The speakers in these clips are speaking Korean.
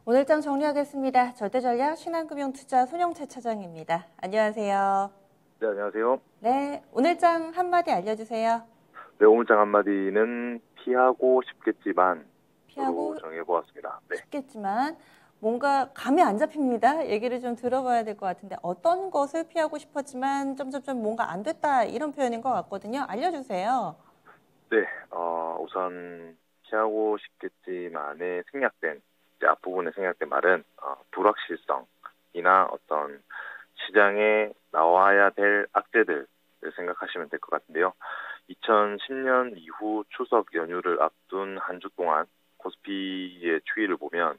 오늘장 정리하겠습니다. 절대전략 신한금융투자 손영채 차장입니다. 안녕하세요. 네, 안녕하세요. 네, 오늘장 한마디 알려주세요. 네, 오늘장 한마디는 피하고 싶겠지만으로 피하고 정해보았습니다. 네. 싶겠지만 뭔가 감이 안 잡힙니다. 얘기를 좀 들어봐야 될 것 같은데 어떤 것을 피하고 싶었지만 점점점 뭔가 안 됐다 이런 표현인 것 같거든요. 알려주세요. 네, 우선 피하고 싶겠지만에 생략된, 이제 앞부분에 생략된 말은 불확실성이나 어떤 시장에 나와야 될 악재들을 생각하시면 될 것 같은데요. 2010년 이후 추석 연휴를 앞둔 한 주 동안 코스피의 추이를 보면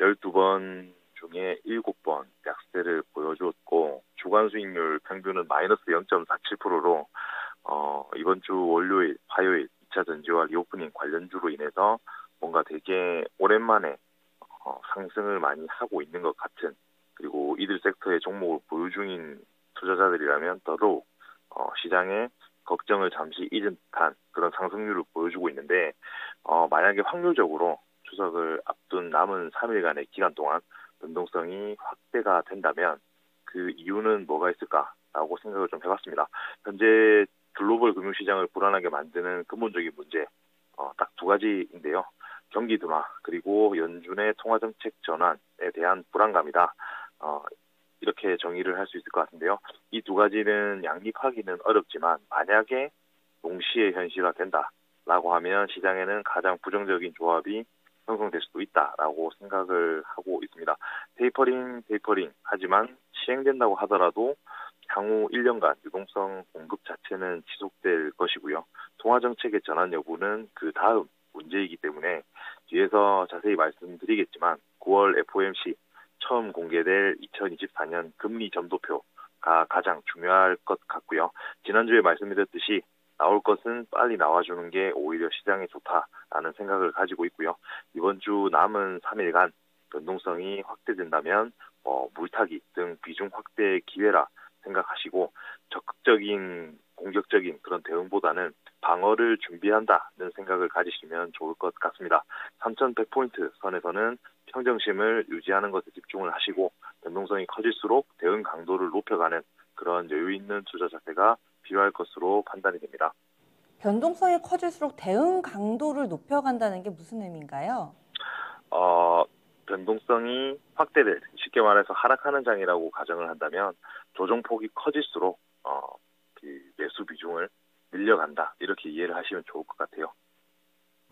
12번 중에 7번 약세를 보여주었고 주간 수익률 평균은 마이너스 0.47%로 이번 주 월요일, 화요일 2차 전지와 리오프닝 관련주로 인해서 뭔가 되게 오랜만에 상승을 많이 하고 있는 것 같은, 그리고 이들 섹터의 종목을 보유 중인 투자자들이라면 더더욱 시장에 걱정을 잠시 잊은 듯한 그런 상승률을 보여주고 있는데, 만약에 확률적으로 추석을 앞둔 남은 3일간의 기간 동안 변동성이 확대가 된다면 그 이유는 뭐가 있을까라고 생각을 좀 해봤습니다. 현재 글로벌 금융시장을 불안하게 만드는 근본적인 문제, 딱 두 가지인데요. 경기 둔화 그리고 연준의 통화정책 전환에 대한 불안감이다. 이렇게 정의를 할 수 있을 것 같은데요. 이 두 가지는 양립하기는 어렵지만 만약에 동시에 현실화된다라고 하면 시장에는 가장 부정적인 조합이 형성될 수도 있다라고 생각을 하고 있습니다. 테이퍼링 하지만 시행된다고 하더라도 향후 1년간 유동성 공급 자체는 지속될 것이고요. 통화정책의 전환 여부는 그 다음 문제이기 때문에 뒤에서 자세히 말씀드리겠지만 9월 FOMC 처음 공개될 2024년 금리 점도표가 가장 중요할 것 같고요. 지난주에 말씀드렸듯이 나올 것은 빨리 나와주는 게 오히려 시장에 좋다라는 생각을 가지고 있고요. 이번 주 남은 3일간 변동성이 확대된다면 물타기 등 비중 확대의 기회라 생각하시고 적극적인 공격적인 그런 대응보다는 방어를 준비한다는 생각을 가지시면 좋을 것 같습니다. 3,100포인트 선에서는 평정심을 유지하는 것에 집중을 하시고 변동성이 커질수록 대응 강도를 높여가는 그런 여유 있는 투자 자세가 필요할 것으로 판단이 됩니다. 변동성이 커질수록 대응 강도를 높여간다는 게 무슨 의미인가요? 변동성이 확대될, 쉽게 말해서 하락하는 장이라고 가정을 한다면 조정폭이 커질수록 그 매수 비중을 늘려간다, 이렇게 이해를 하시면 좋을 것 같아요.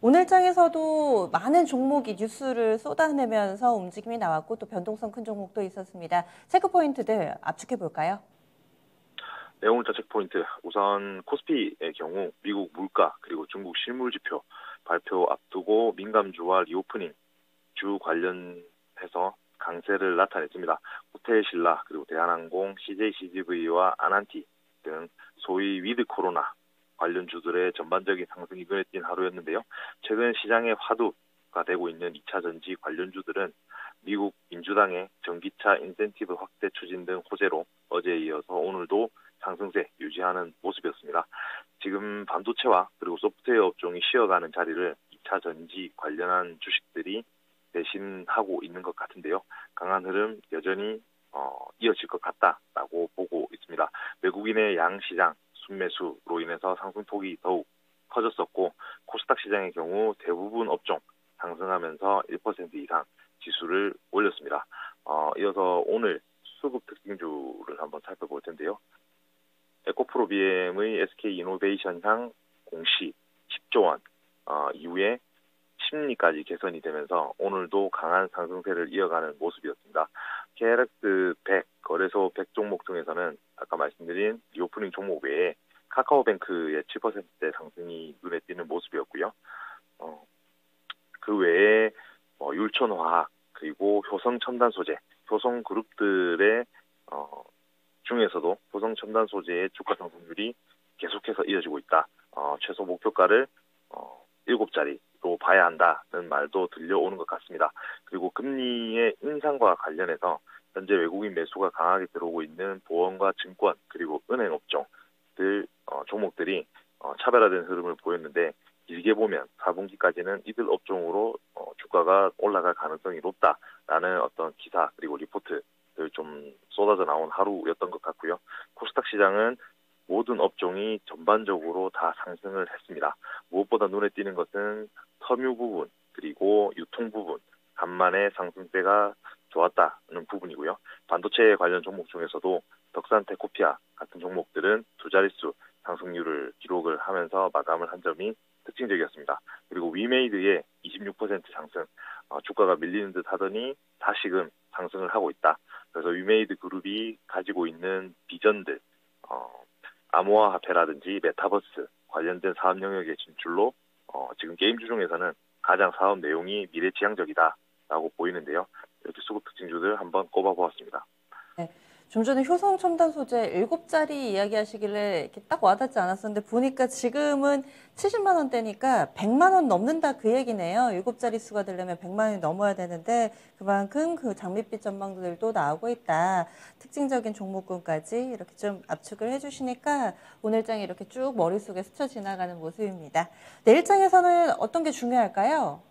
오늘장에서도 많은 종목이 뉴스를 쏟아내면서 움직임이 나왔고 또 변동성 큰 종목도 있었습니다. 체크 포인트들 압축해 볼까요? 네, 오늘 자책 포인트. 우선 코스피의 경우 미국 물가 그리고 중국 실물 지표 발표 앞두고 민감주와 리오프닝 주 관련해서 강세를 나타냈습니다. 호텔신라 그리고 대한항공, CJCGV와 아난티 등 소위 위드 코로나 관련주들의 전반적인 상승이 눈에 띈 하루였는데요. 최근 시장의 화두가 되고 있는 2차 전지 관련주들은 미국 민주당의 전기차 인센티브 확대 추진 등 호재로 어제에 이어서 오늘도 상승세 유지하는 모습이었습니다. 지금 반도체와 그리고 소프트웨어 업종이 쉬어가는 자리를 2차 전지 관련한 주식들이 대신하고 있는 것 같은데요. 강한 흐름 여전히 이어질 것 같다라고 보고 있습니다. 외국인의 양시장 순매수로 인해서 상승폭이 더욱 커졌었고 코스닥 시장의 경우 대부분 업종 상승하면서 1% 이상 지수를 올렸습니다. 이어서 오늘 수급 특징주를 한번 살펴볼 텐데요. 에코프로비엠의 SK이노베이션향 공시 10조 원 이후에 심리까지 개선이 되면서 오늘도 강한 상승세를 이어가는 모습이었습니다. KLX 100 거래소 100 종목 중에서는 아까 말씀드린 리오프닝 종목 외에 카카오뱅크의 7%대 상승이 눈에 띄는 모습이었고요. 그 외에 율촌화학 그리고 효성첨단소재, 효성그룹들의 중에서도 효성첨단소재의 주가 상승률이 계속해서 이어지고 있다. 최소 목표가를 7자리로 봐야 한다는 말도 들려오는 것 같습니다. 그리고 금리의 인상과 관련해서 현재 외국인 매수가 강하게 들어오고 있는 보험과 증권 그리고 은행 업종들 종목들이 차별화된 흐름을 보였는데 길게 보면 4분기까지는 이들 업종으로 주가가 올라갈 가능성이 높다라는 어떤 기사 그리고 리포트를 좀 쏟아져 나온 하루였던 것 같고요. 코스닥 시장은 모든 업종이 전반적으로 다 상승을 했습니다. 무엇보다 눈에 띄는 것은 섬유 부분 그리고 유통 부분 간만에 상승세가 좋았다는 부분이고요. 반도체 관련 종목 중에서도 덕산 테코피아 같은 종목들은 두 자릿수 상승률을 기록을 하면서 마감을 한 점이 특징적이었습니다. 그리고 위메이드의 26% 상승, 주가가 밀리는 듯 하더니 다시금 상승을 하고 있다. 그래서 위메이드 그룹이 가지고 있는 비전들, 암호화폐라든지 메타버스 관련된 사업 영역의 진출로 지금 게임주 중에서는 가장 사업 내용이 미래지향적이다라고 보이는데요. 이렇게 수급 특징주들 한번 꼽아보았습니다. 네. 좀 전에 효성 첨단 소재 7자리 이야기하시길래 이렇게 딱 와닿지 않았었는데 보니까 지금은 70만 원대니까 100만 원 넘는다 그 얘기네요. 7자리 수가 되려면 100만 원이 넘어야 되는데 그만큼 그 장밋빛 전망들도 나오고 있다. 특징적인 종목군까지 이렇게 좀 압축을 해주시니까 오늘장이 이렇게 쭉 머릿속에 스쳐 지나가는 모습입니다. 내일장에서는 어떤 게 중요할까요?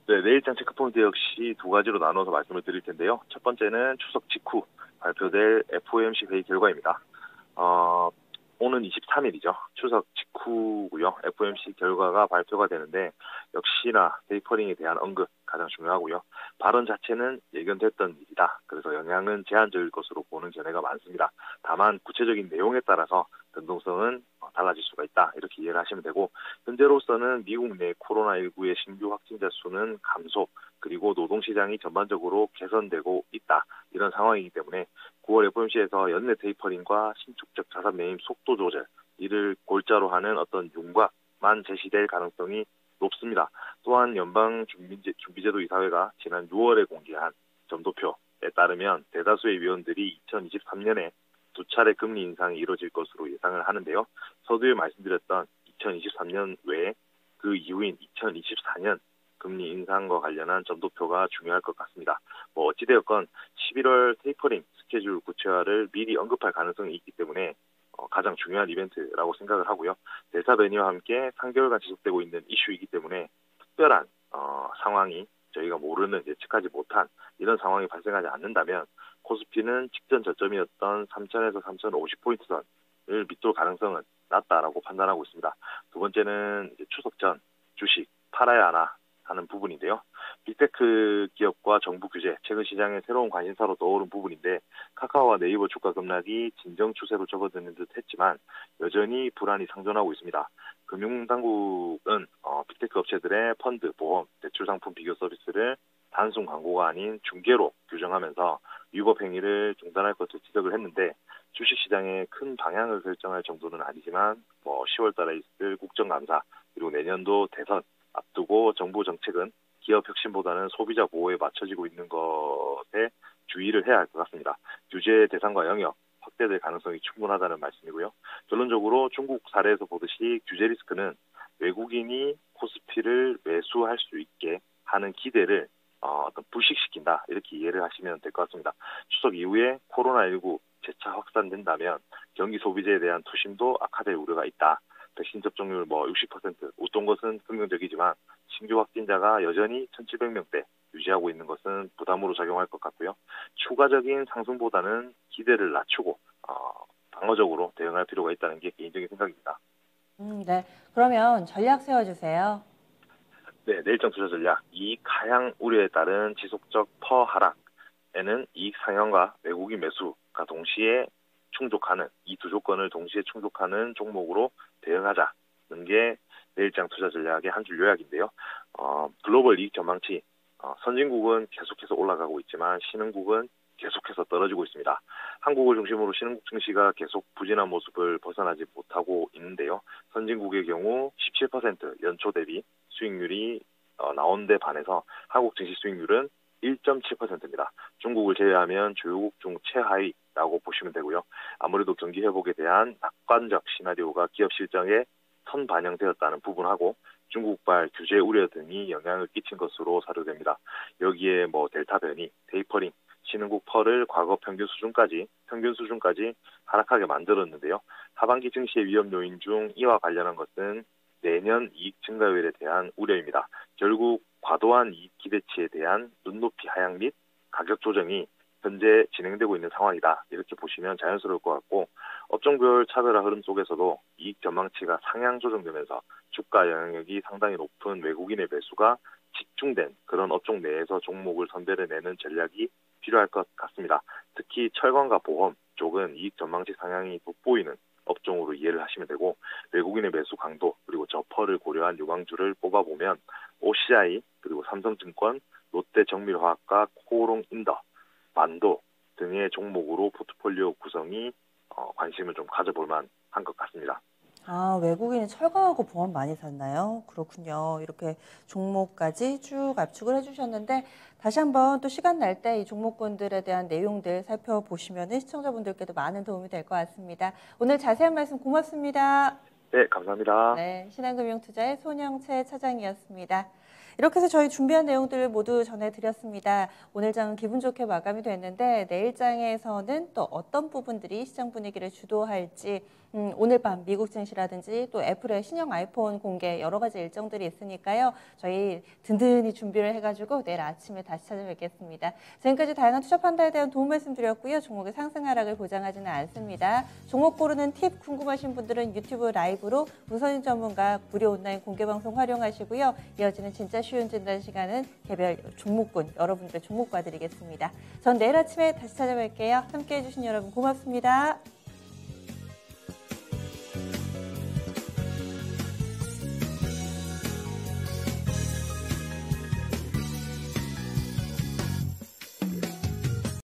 네, 내일장 체크포인트 역시 두 가지로 나눠서 말씀을 드릴 텐데요. 첫 번째는 추석 직후 발표될 FOMC 회의 결과입니다. 오는 23일이죠. 추석 직후고요. FOMC 결과가 발표가 되는데 역시나 테이퍼링에 대한 언급 가장 중요하고요. 발언 자체는 예견됐던 일이다. 그래서 영향은 제한적일 것으로 보는 견해가 많습니다. 다만 구체적인 내용에 따라서 변동성은 달라질 수가 있다. 이렇게 이해를 하시면 되고 현재로서는 미국 내 코로나19의 신규 확진자 수는 감소 그리고 노동시장이 전반적으로 개선되고 있다. 이런 상황이기 때문에 9월 FOMC에서 연내 테이퍼링과 신축적 자산 매입 속도 조절 이를 골자로 하는 어떤 윤곽만 제시될 가능성이 높습니다. 또한 연방준비제도 이사회가 지난 6월에 공개한 점도표에 따르면 대다수의 위원들이 2023년에 두 차례 금리 인상이 이뤄질 것으로 예상을 하는데요. 서두에 말씀드렸던 2023년 외에 그 이후인 2024년 금리 인상과 관련한 점도표가 중요할 것 같습니다. 어찌되었건 11월 테이퍼링 스케줄 구체화를 미리 언급할 가능성이 있기 때문에 가장 중요한 이벤트라고 생각을 하고요. 델타 변이와 함께 3개월간 지속되고 있는 이슈이기 때문에 특별한 상황이 저희가 모르는 예측하지 못한 이런 상황이 발생하지 않는다면 코스피는 직전 저점이었던 3,000에서 3,050포인트 선을 밑돌 가능성은 낮다라고 판단하고 있습니다. 두 번째는 추석 전 주식 팔아야 하나 하는 부분인데요. 빅테크 기업과 정부 규제, 최근 시장의 새로운 관심사로 떠오른 부분인데 카카오와 네이버 주가 급락이 진정 추세로 접어드는 듯 했지만 여전히 불안이 상존하고 있습니다. 금융당국은 빅테크 업체들의 펀드, 보험, 대출 상품 비교 서비스를 단순 광고가 아닌 중개로 규정하면서 위법 행위를 중단할 것을 지적을 했는데 주식시장의 큰 방향을 결정할 정도는 아니지만 10월 달에 있을 국정감사 그리고 내년도 대선 앞두고 정부 정책은 기업 혁신보다는 소비자 보호에 맞춰지고 있는 것에 주의를 해야 할 것 같습니다. 규제 대상과 영역 확대될 가능성이 충분하다는 말씀이고요. 결론적으로 중국 사례에서 보듯이 규제 리스크는 외국인이 코스피를 매수할 수 있게 하는 기대를 어떤 불식시킨다 이렇게 이해를 하시면 될 것 같습니다. 추석 이후에 코로나19 재차 확산된다면 경기 소비재에 대한 투심도 악화될 우려가 있다. 백신 접종률 60% 웃돈 것은 긍정적이지만 신규 확진자가 여전히 1,700명대 유지하고 있는 것은 부담으로 작용할 것 같고요. 추가적인 상승보다는 기대를 낮추고 방어적으로 대응할 필요가 있다는 게 개인적인 생각입니다. 네. 그러면 전략 세워주세요. 네, 내일장 투자 전략. 이익 하향 우려에 따른 지속적 퍼 하락에는 이익 상향과 외국인 매수가 동시에 충족하는 이 두 조건을 동시에 충족하는 종목으로 대응하자는 게 내일장 투자 전략의 한 줄 요약인데요. 글로벌 이익 전망치 선진국은 계속해서 올라가고 있지만 신흥국은 계속해서 떨어지고 있습니다. 한국을 중심으로 신흥국 증시가 계속 부진한 모습을 벗어나지 못하고 있는데요. 선진국의 경우 17% 연초 대비 수익률이 나온 데 반해서 한국 증시 수익률은 1.7%입니다. 중국을 제외하면 주요국 중 최하위라고 보시면 되고요. 아무래도 경기 회복에 대한 낙관적 시나리오가 기업 실적에 선반영되었다는 부분하고 중국발 규제 우려 등이 영향을 끼친 것으로 사료됩니다. 여기에 델타 변이, 테이퍼링, 신흥국 펄을 과거 평균 수준까지 하락하게 만들었는데요. 하반기 증시의 위험 요인 중 이와 관련한 것은 내년 이익 증가율에 대한 우려입니다. 결국 과도한 이익 기대치에 대한 눈높이 하향 및 가격 조정이 현재 진행되고 있는 상황이다. 이렇게 보시면 자연스러울 것 같고 업종별 차별화 흐름 속에서도 이익 전망치가 상향 조정되면서 주가 영향력이 상당히 높은 외국인의 매수가 집중된 그런 업종 내에서 종목을 선별해내는 전략이 필요할 것 같습니다. 특히 철강과 보험 쪽은 이익 전망치 상향이 돋보이는 업종으로 이해를 하시면 되고 외국인의 매수 강도 그리고 저퍼를 고려한 유망주를 뽑아보면 OCI 그리고 삼성증권, 롯데정밀화학과 코오롱인더, 만도 등의 종목으로 포트폴리오 구성이 관심을 좀 가져볼 만한 것 같습니다. 아, 외국인이 철강하고 보험 많이 샀나요? 그렇군요. 이렇게 종목까지 쭉 압축을 해주셨는데 다시 한번 또 시간 날 때 이 종목군들에 대한 내용들 살펴보시면 시청자분들께도 많은 도움이 될 것 같습니다. 오늘 자세한 말씀 고맙습니다. 네, 감사합니다. 네, 신한금융투자의 손영채 차장이었습니다. 이렇게 해서 저희 준비한 내용들을 모두 전해드렸습니다. 오늘 장은 기분 좋게 마감이 됐는데 내일 장에서는 또 어떤 부분들이 시장 분위기를 주도할지 오늘 밤 미국 증시라든지 또 애플의 신형 아이폰 공개 여러 가지 일정들이 있으니까요. 저희 든든히 준비를 해가지고 내일 아침에 다시 찾아뵙겠습니다. 지금까지 다양한 투자 판단에 대한 도움 말씀드렸고요. 종목의 상승 하락을 보장하지는 않습니다. 종목 고르는 팁 궁금하신 분들은 유튜브 라이브로 문선인 전문가 무료 온라인 공개 방송 활용하시고요. 이어지는 진짜 쉬운 진단 시간은 개별 종목군 여러분들의 종목 봐드리겠습니다. 전 내일 아침에 다시 찾아뵐게요. 함께해 주신 여러분 고맙습니다.